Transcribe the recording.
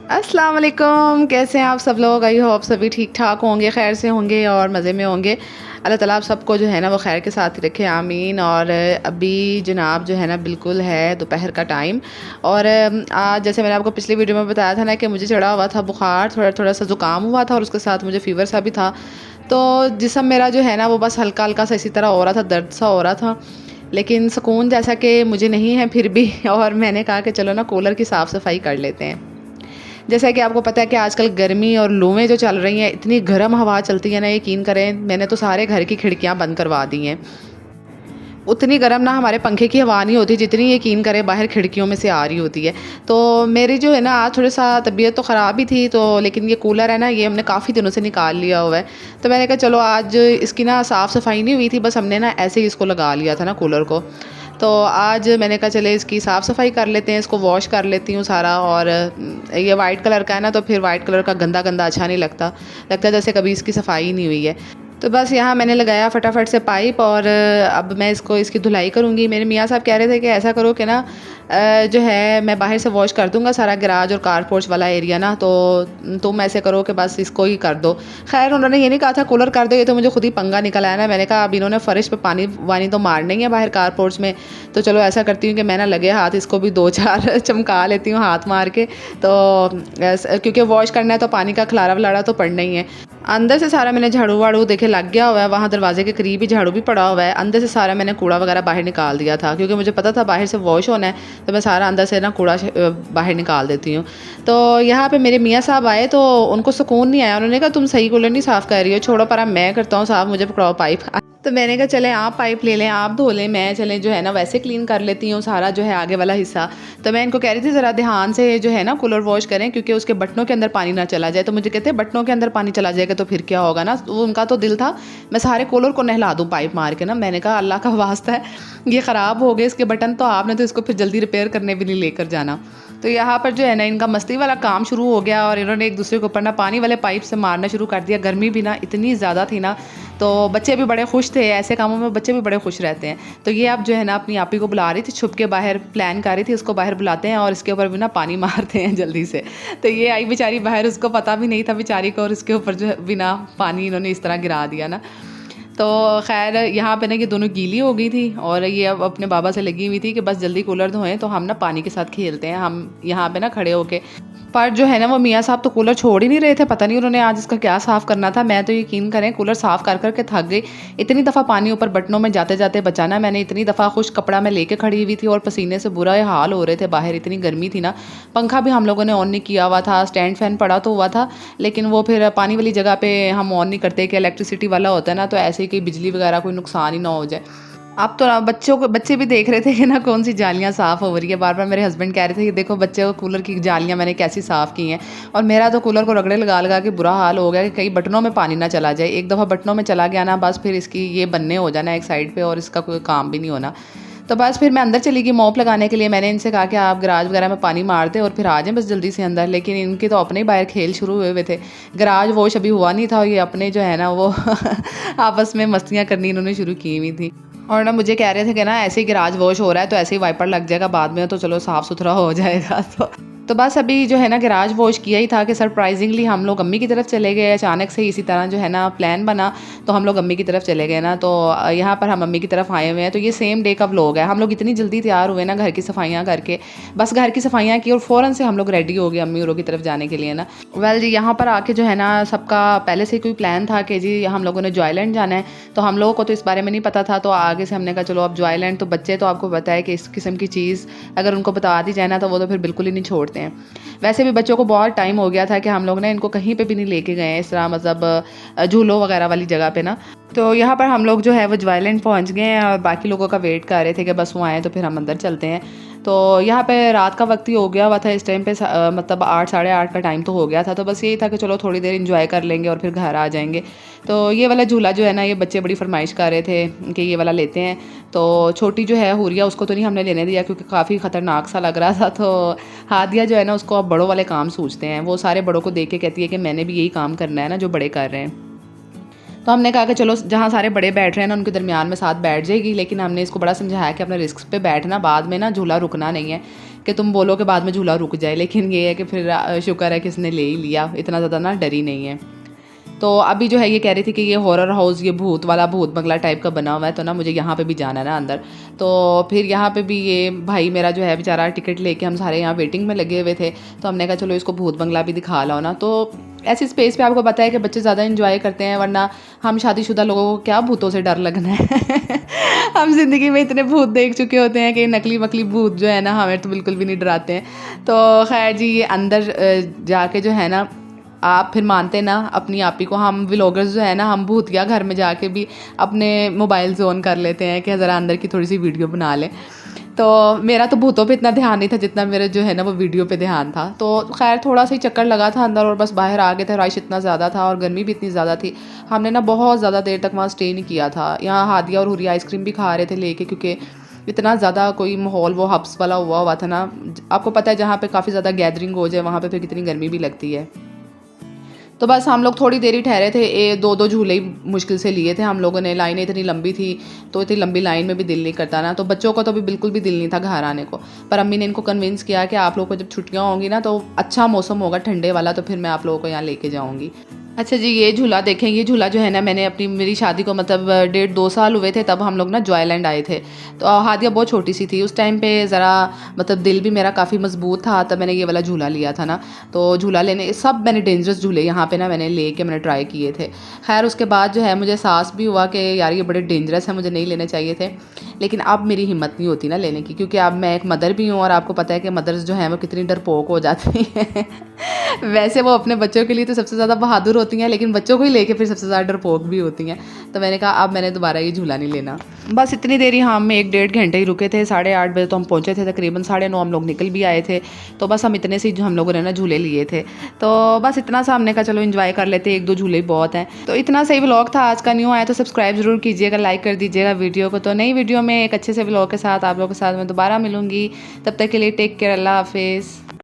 अस्सलाम वालेकुम, कैसे हैं आप सब लोग। आई होप सभी ठीक ठाक होंगे, खैर से होंगे और मज़े में होंगे। अल्लाह ताला आप सबको जो है ना वो खैर के साथ ही रखे, आमीन। और अभी जनाब जो है ना बिल्कुल है दोपहर का टाइम। और आज जैसे मैंने आपको पिछली वीडियो में बताया था ना कि मुझे चढ़ा हुआ था बुखार, थोड़ा थोड़ा सा ज़ुकाम हुआ था और उसके साथ मुझे फ़ीवर सा भी था। तो जिस्म मेरा जो है ना वो बस हल्का हल्का सा इसी तरह हो रहा था, दर्द सा हो रहा था, लेकिन सुकून जैसा कि मुझे नहीं है फिर भी। और मैंने कहा कि चलो ना कूलर की साफ़ सफाई कर लेते हैं। जैसा कि आपको पता है कि आजकल गर्मी और लूएँ जो चल रही हैं, इतनी गर्म हवा चलती है ना, यकीन करें मैंने तो सारे घर की खिड़कियाँ बंद करवा दी हैं। उतनी गर्म ना हमारे पंखे की हवा नहीं होती जितनी यकीन करें बाहर खिड़कियों में से आ रही होती है। तो मेरी जो है ना आज थोड़ा-सा तबीयत तो ख़राब ही थी, तो लेकिन ये कूलर है ना ये हमने काफ़ी दिनों से निकाल लिया हुआ है। तो मैंने कहा चलो आज इसकी ना साफ़-सफ़ाई नहीं हुई थी, बस हमने ना ऐसे ही इसको लगा लिया था ना कूलर को। तो आज मैंने कहा चले इसकी साफ़-सफ़ाई कर लेते हैं, इसको वॉश कर लेती हूँ सारा। और ये वाइट कलर का है ना, तो फिर वाइट कलर का गंदा-गंदा अच्छा नहीं लगता। लगता है जैसे कभी इसकी सफ़ाई ही नहीं हुई है। तो बस यहाँ मैंने लगाया फटाफट से पाइप और अब मैं इसकी धुलाई करूँगी। मेरे मियाँ साहब कह रहे थे कि ऐसा करो कि ना जो है मैं बाहर से वॉश कर दूँगा सारा गैराज और कार पोर्च वाला एरिया ना, तो तुम ऐसे करो कि बस इसको ही कर दो। ख़ैर उन्होंने ये नहीं कहा था कूलर कर दो, ये तो मुझे खुद ही पंगा निकल आया ना। मैंने कहा अब इन्होंने फ़र्श पे पानी-वानी तो मारना ही है बाहर कार पोर्च में, तो चलो ऐसा करती हूँ कि मैं ना लगे हाथ इसको भी 2-4 चमका लेती हूँ हाथ मार के। तो क्योंकि वॉश करना है तो पानी का खलारा-वलारा तो पड़ना ही है। अंदर से सारा मैंने झाड़ू-वाड़ू देखे लग गया हुआ है, वहाँ दरवाजे के करीब ही झाड़ू भी पड़ा हुआ है। अंदर से सारा मैंने कूड़ा वगैरह बाहर निकाल दिया था, क्योंकि मुझे पता था बाहर से वॉश होना है, तो मैं सारा अंदर से ना कूड़ा बाहर निकाल देती हूँ। तो यहाँ पे मेरे मियाँ साहब आए तो उनको सुकून नहीं आया। उन्होंने कहा तुम सही कूलर नहीं साफ़ कर रही हो, छोड़ो परा मैं करता हूँ साफ़, मुझे पकड़ाओ पाइप। तो मैंने कहा चलें आप पाइप ले लें, आप धो लें, मैं चलें जो है ना वैसे क्लीन कर लेती हूँ सारा जो है आगे वाला हिस्सा। तो मैं इनको कह रही थी ज़रा ध्यान से जो है ना कूलर वॉश करें, क्योंकि उसके बटनों के अंदर पानी ना चला जाए। तो मुझे कहते हैं बटनों के अंदर पानी चला जाएगा तो फिर क्या होगा ना। तो उनका तो दिल था मैं सारे कूलर को नहला दूँ पाइप मार के ना। मैंने कहा अल्लाह का वास्ता है, ये ख़राब हो गए इसके बटन, तो आपने तो इसको फिर जल्दी रिपेयर करने भी नहीं लेकर जाना। तो यहाँ पर जो है ना इनका मस्ती वाला काम शुरू हो गया और इन्होंने एक दूसरे के ऊपर ना पानी वाले पाइप से मारना शुरू कर दिया। गर्मी भी ना इतनी ज़्यादा थी ना, तो बच्चे भी बड़े खुश थे। ऐसे कामों में बच्चे भी बड़े खुश रहते हैं। तो ये अब जो है ना अपनी आपी को बुला रही थी, छुप के बाहर प्लान कर रही थी उसको बाहर बुलाते हैं और इसके ऊपर भी ना पानी मारते हैं जल्दी से। तो ये आई बेचारी बाहर, उसको पता भी नहीं था बेचारी को, और इसके ऊपर जो है बिना पानी इन्होंने इस तरह गिरा दिया ना। तो ख़ैर यहाँ पे ना ये दोनों गीली हो गई थी और ये अब अपने बाबा से लगी हुई थी कि बस जल्दी कूलर धोएं तो हम ना पानी के साथ खेलते हैं। हम यहाँ पे ना खड़े होके, पर जो है ना वो मियाँ साहब तो कूलर छोड़ ही नहीं रहे थे। पता नहीं उन्होंने आज इसका क्या साफ़ करना था। मैं तो यकीन करें कूलर साफ़ कर कर के थक गई। इतनी दफ़ा पानी ऊपर बटनों में जाते जाते बचाना मैंने, इतनी दफ़ा खुश्क कपड़ा मैं लेके खड़ी हुई थी और पसीने से बुरा हाल हो रहे थे बाहर, इतनी गर्मी थी ना। पंखा भी हम लोगों ने ऑन नहीं किया हुआ था, स्टैंड फ़ैन पड़ा तो हुआ था, लेकिन वो फिर पानी वाली जगह पे हम ऑन नहीं करते कि इलेक्ट्रिसिटी वाला होता है ना, तो ऐसे ही कोई बिजली वगैरह कोई नुकसान ही ना हो जाए। अब तो बच्चे भी देख रहे थे कि ना कौन सी जालियाँ साफ़ हो रही है। बार-बार मेरे हस्बैंड कह रहे थे कि देखो बच्चे को कूलर की जालियाँ मैंने कैसी साफ़ की हैं। और मेरा तो कूलर को रगड़े लगा-लगा के बुरा हाल हो गया कि कहीं बटनों में पानी ना चला जाए। एक दफ़ा बटनों में चला गया ना, बस फिर इसकी ये बनने हो जाना एक साइड पे और इसका कोई काम भी नहीं होना। तो बस फिर मैं अंदर चली गई मॉप लगाने के लिए। मैंने इनसे कहा कि आप गैराज वगैरह में पानी मार दें और फिर आ जाएँ बस जल्दी से अंदर। लेकिन इनके तो अपने ही बाहर खेल शुरू हुए हुए थे। गैराज वॉश अभी हुआ नहीं था और ये अपने जो है ना वो आपस में मस्तियाँ करनी इन्होंने शुरू की हुई थी। और ना मुझे कह रहे थे कि ना ऐसे ही गैराज वॉश हो रहा है तो ऐसे ही वाइपर लग जाएगा बाद में, तो चलो साफ़ सुथरा हो जाएगा। तो बस अभी जो है ना गैराज वॉश किया ही था कि सरप्राइजिंगली हम लोग अम्मी की तरफ चले गए। अचानक से इसी तरह जो है ना प्लान बना, तो हम लोग अम्मी की तरफ चले गए ना। तो यहाँ पर हम अम्मी की तरफ आए हुए हैं। तो ये सेम डे का व्लॉग है। हम लोग इतनी जल्दी तैयार हुए ना घर की सफाइयाँ करके, बस घर की सफाइयाँ की और फ़ौरन से हम लोग रेडी हो गए अम्मी औरों की तरफ जाने के लिए ना। वेल जी यहाँ पर आके जो है ना सबका पहले से कोई प्लान था कि जी हम लोगों ने जॉयलैंड जाना है। तो हम लोगों को तो इस बारे में नहीं पता था, तो आगे से हमने कहा चलो अब जॉयलैंड, तो बच्चे तो आपको पता है कि इस किस्म की चीज़ अगर उनको बता दी जाए ना तो वो तो फिर बिल्कुल ही नहीं छोड़ते हैं। वैसे भी बच्चों को बहुत टाइम हो गया था कि हम लोग ना इनको कहीं पे भी नहीं लेके गए हैं इस तरह, मतलब झूलों वगैरह वाली जगह पे ना। तो यहाँ पर हम लोग जो है वो जॉयलैंड पहुँच गए हैं और बाकी लोगों का वेट कर रहे थे कि बस वो आएँ तो फिर हम अंदर चलते हैं। तो यहाँ पे रात का वक्त ही हो गया हुआ था इस टाइम पे, मतलब 8 साढ़े 8 का टाइम तो हो गया था। तो बस यही था कि चलो थोड़ी देर इंजॉय कर लेंगे और फिर घर आ जाएंगे। तो ये वाला झूला जो है ना ये बच्चे बड़ी फरमाइश कर रहे थे कि ये वाला लेते हैं। तो छोटी जो है हुरिया उसको तो नहीं हमने लेने दिया क्योंकि काफ़ी ख़तरनाक सा लग रहा था। तो हादिया जो है ना उसको अब बड़ों वाले काम सूझते हैं। वो सारे बड़ों को देख के कहती है कि मैंने भी यही काम करना है ना जो बड़े कर रहे हैं। तो हमने कहा कि चलो जहाँ सारे बड़े बैठ रहे हैं ना उनके दरमियान में साथ बैठ जाएगी, लेकिन हमने इसको बड़ा समझाया कि अपने रिस्क पे बैठना, बाद में ना झूला रुकना नहीं है कि तुम बोलो कि बाद में झूला रुक जाए। लेकिन ये है कि फिर शुक्र है कि इसने ले ही लिया, इतना ज़्यादा ना डरी नहीं है। तो अभी जो है ये कह रही थी कि ये हॉरर हाउस, ये भूत वाला भूत बंगला टाइप का बना हुआ है, तो ना मुझे यहाँ पे भी जाना है ना अंदर। तो फिर यहाँ पे भी ये भाई मेरा जो है बेचारा टिकट लेके, हम सारे यहाँ वेटिंग में लगे हुए थे, तो हमने कहा चलो इसको भूत बंगला भी दिखा लाओ ना। तो ऐसी स्पेस पे आपको पता है कि बच्चे ज़्यादा इंजॉय करते हैं, वरना हम शादीशुदा लोगों को क्या भूतों से डर लगना है। हम ज़िंदगी में इतने भूत देख चुके होते हैं कि नकली वकली भूत जो है ना हमें तो बिल्कुल भी नहीं डराते हैं। तो खैर जी, ये अंदर जाके जो है ना आप फिर मानते ना अपनी आप ही को, हम व्लॉगर्स जो है ना हम भूतिया घर में जाके भी अपने मोबाइल ऑन कर लेते हैं कि ज़रा अंदर की थोड़ी सी वीडियो बना लें। तो मेरा तो भूतों पे इतना ध्यान नहीं था जितना मेरे जो है ना वो वीडियो पे ध्यान था। तो खैर थोड़ा सा ही चक्कर लगा था अंदर और बस बाहर आ गए थे। रश इतना ज़्यादा था और गर्मी भी इतनी ज़्यादा थी, हमने ना बहुत ज़्यादा देर तक वहाँ स्टे नहीं किया था। यहाँ हादिया और हुरिया आइसक्रीम भी खा रहे थे लेके, क्योंकि इतना ज़्यादा कोई माहौल वो हब्स वाला हुआ था ना। आपको पता है जहाँ पे काफ़ी ज़्यादा गैदरिंग हो जाए वहाँ पे फिर कितनी गर्मी भी लगती है। तो बस हम लोग थोड़ी देर ही ठहरे थे, दो दो झूले ही मुश्किल से लिए थे हम लोगों ने। लाइनें इतनी लंबी थी, तो इतनी लंबी लाइन में भी दिल नहीं करता ना। तो बच्चों को तो भी बिल्कुल भी दिल नहीं था घर आने को, पर अम्मी ने इनको कन्विंस किया कि आप लोगों को जब छुट्टियाँ होंगी ना तो अच्छा मौसम होगा ठंडे वाला, तो फिर मैं आप लोगों को यहाँ लेके जाऊँगी। अच्छा जी, ये झूला देखें, ये झूला जो है ना मैंने अपनी मेरी शादी को मतलब 1.5-2 साल हुए थे तब हम लोग ना जॉयलैंड आए थे। तो हादिया बहुत छोटी सी थी उस टाइम पे, ज़रा मतलब दिल भी मेरा काफ़ी मजबूत था, तब मैंने ये वाला झूला लिया था ना। तो झूला लेने सब मैंने डेंजरस झूले यहाँ पे ना मैंने लेके मैंने ट्राई किए थे। खैर उसके बाद जो है मुझे एहसास भी हुआ कि यार ये बड़े डेंजरस हैं, मुझे नहीं लेने चाहिए थे। लेकिन अब मेरी हिम्मत नहीं होती ना लेने की, क्योंकि अब मैं एक मदर भी हूँ और आपको पता है कि मदर्स जो हैं वो कितनी डरपोक हो जाती हैं। वैसे वो अपने बच्चों के लिए तो सबसे ज़्यादा बहादुर होती हैं, लेकिन बच्चों को ही लेके फिर सबसे ज़्यादा डरपोक भी होती हैं। तो मैंने कहा अब मैंने दोबारा ये झूला नहीं लेना। बस इतनी देर ही हम 1-1.5 घंटे ही रुके थे, 8:30 बजे तो हम पहुँचे थे, तकरीबन 9:30 हम लोग निकल भी आए थे। तो बस हम इतने से जो हम लोगों ने ना झूले लिए थे, तो बस इतना सा हमने कहा चलो इन्जॉय कर लेते, 1-2 झूले ही बहुत हैं। तो इतना सही व्लॉग था आज का। न्यू आया तो सब्सक्राइब जरूर कीजिएगा, लाइक कर दीजिएगा वीडियो को। तो नई वीडियो में एक अच्छे से व्लॉग के साथ आप लोगों के साथ मैं दोबारा मिलूँगी, तब तक के लिए टेक केयर, अल्लाह हाफिज़।